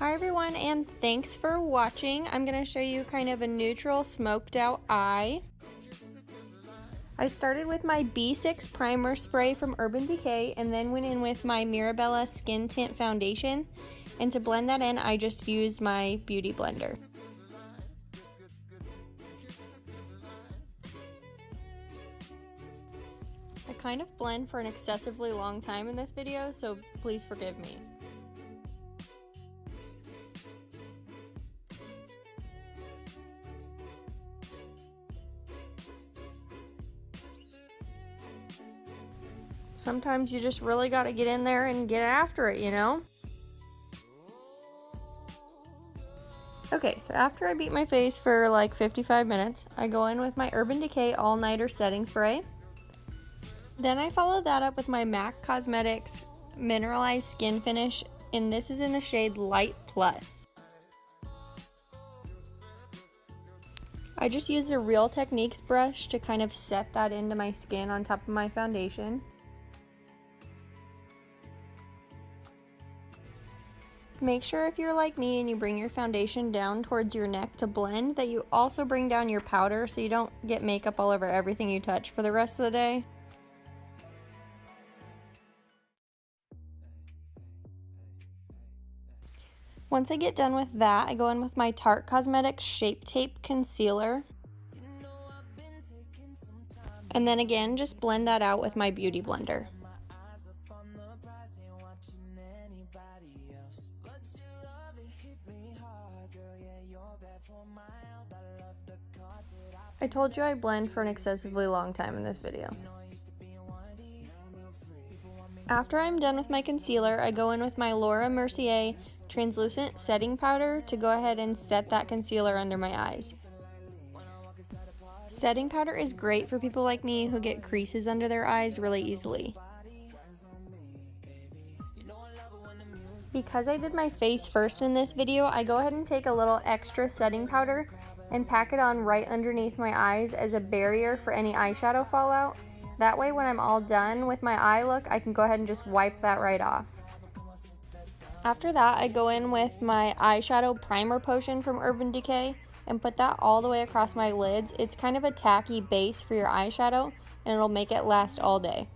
Hi everyone, and thanks for watching. I'm going to show you kind of a neutral smoked out eye. I started with my B6 primer spray from Urban Decay and then went in with my Mirabella skin tint foundation, and to blend that in I just used my beauty blender. I kind of blend for an excessively long time in this video, so please forgive me. Sometimes you just really got to get in there and get after it, you know? Okay, so after I beat my face for like 55 minutes, I go in with my Urban Decay All Nighter setting spray. Then I follow that up with my MAC Cosmetics mineralized skin finish, and this is in the shade Light Plus. I just used a Real Techniques brush to kind of set that into my skin on top of my foundation. Make sure if you're like me and you bring your foundation down towards your neck to blend, that you also bring down your powder so you don't get makeup all over everything you touch for the rest of the day. Once I get done with that, I go in with my Tarte Cosmetics Shape Tape Concealer. And then again, just blend that out with my beauty blender. I told you I blend for an excessively long time in this video. After I'm done with my concealer, I go in with my Mercier translucent setting powder to go ahead and set that concealer under my eyes. Setting powder is great for people like me who get creases under their eyes really easily. Because I did my face first in this video, I go ahead and take a little extra setting powder and pack it on right underneath my eyes as a barrier for any eyeshadow fallout. That way when I'm all done with my eye look, I can go ahead and just wipe that right off. After that, I go in with my eyeshadow primer potion from Urban Decay and put that all the way across my lids. It's kind of a tacky base for your eyeshadow, and it'll make it last all day.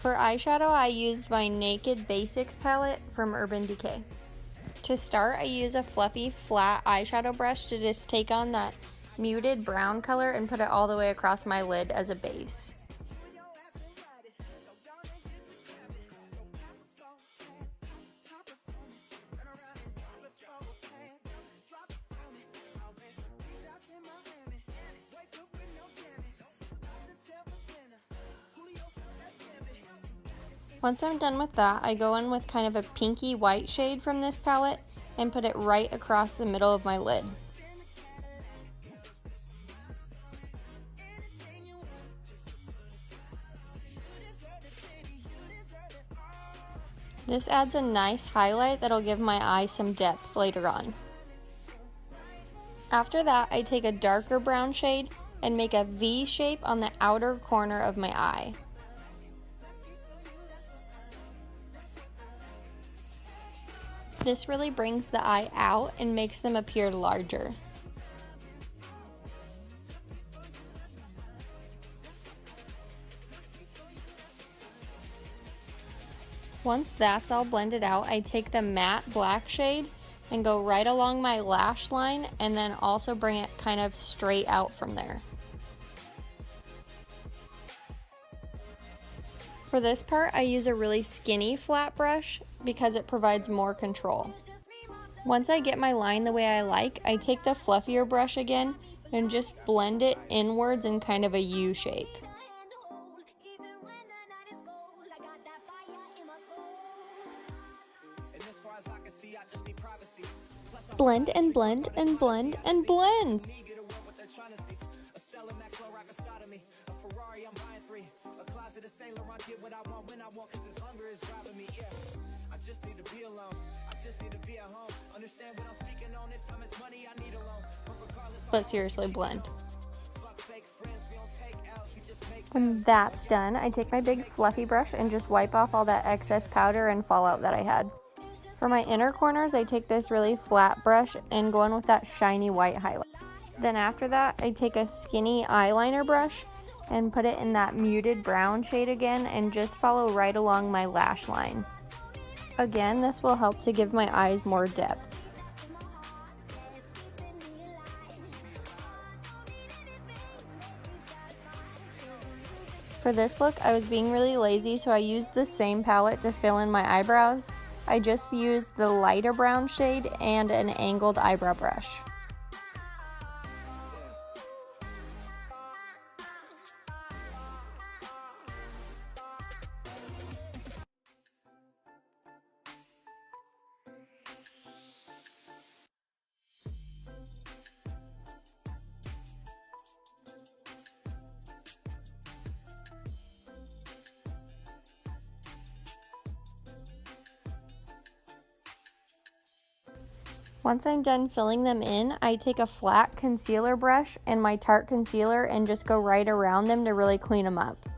For eyeshadow, I used my Decay B6 palette from Urban Decay. To start, I use a fluffy, flat eyeshadow brush to just take on that muted brown color and put it all the way across my lid as a base. Once I'm done with that, I go in with kind of a pinky white shade from this palette and put it right across the middle of my lid. This adds a nice highlight that'll give my eye some depth later on. After that, I take a darker brown shade and make a V shape on the outer corner of my eye. This really brings the eye out and makes them appear larger. Once that's all blended out, I take the matte black shade and go right along my lash line and then also bring it kind of straight out from there. For this part, I use a really skinny flat brush because it provides more control. Once I get my line the way I like, I take the fluffier brush again and just blend it inwards in kind of a U shape. Blend and blend and blend and blend. But seriously, blend. When that's done, I take my big fluffy brush and just wipe off all that excess powder and fallout that I had. For my inner corners, I take this really flat brush and go in with that shiny white highlight. Then after that, I take a skinny eyeliner brush and put it in that muted brown shade again and just follow right along my lash line. Again, this will help to give my eyes more depth. For this look, I was being really lazy, so I used the same palette to fill in my eyebrows. I just used the lighter brown shade and an angled eyebrow brush. Once I'm done filling them in, I take a flat concealer brush and my Tarte concealer and just go right around them to really clean them up.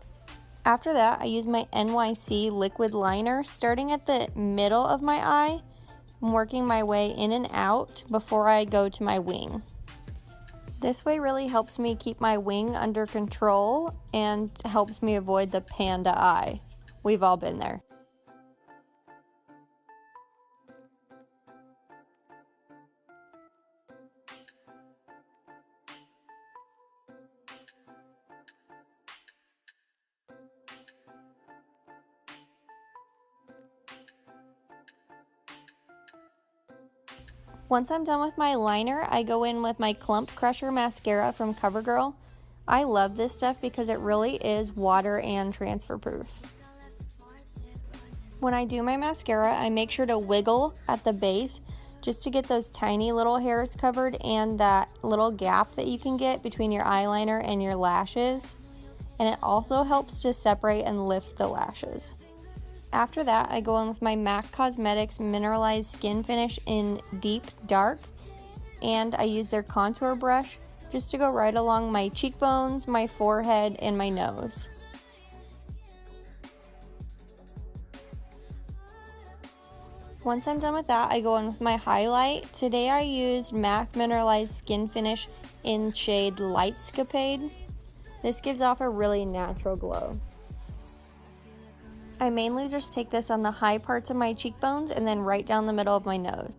After that, I use my NYC liquid liner, starting at the middle of my eye, and working my way in and out before I go to my wing. This way really helps me keep my wing under control and helps me avoid the panda eye. We've all been there. Once I'm done with my liner, I go in with my Clump Crusher mascara from Covergirl. I love this stuff because it really is water and transfer proof. When I do my mascara, I make sure to wiggle at the base just to get those tiny little hairs covered and that little gap that you can get between your eyeliner and your lashes. And it also helps to separate and lift the lashes. After that, I go in with my MAC Cosmetics Mineralized Skin Finish in Deep Dark, and I use their contour brush just to go right along my cheekbones, my forehead, and my nose. Once I'm done with that, I go in with my highlight. Today I used MAC Mineralized Skin Finish in shade Lightscapade. This gives off a really natural glow. I mainly just take this on the high parts of my cheekbones and then right down the middle of my nose.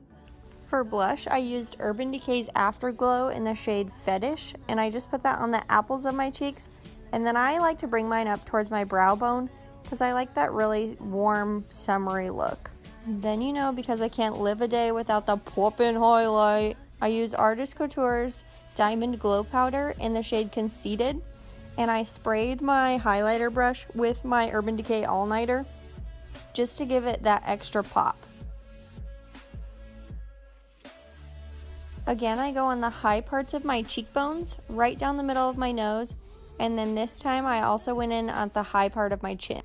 For blush, I used Urban Decay's Afterglow in the shade Fetish, and I just put that on the apples of my cheeks, and then I like to bring mine up towards my brow bone because I like that really warm, summery look. Then you know, because I can't live a day without the poppin' highlight, I use Artist Couture's Diamond Glow Powder in the shade Conceited, and I sprayed my highlighter brush with my Urban Decay All Nighter just to give it that extra pop. Again, I go on the high parts of my cheekbones, right down the middle of my nose, and then this time I also went in at the high part of my chin.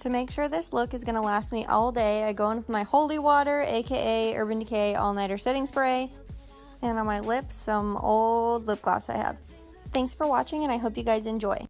To make sure this look is going to last me all day, I go in with my Holy Water, aka Urban Decay All Nighter Setting Spray, and on my lips, some old lip gloss I have. Thanks for watching, and I hope you guys enjoy.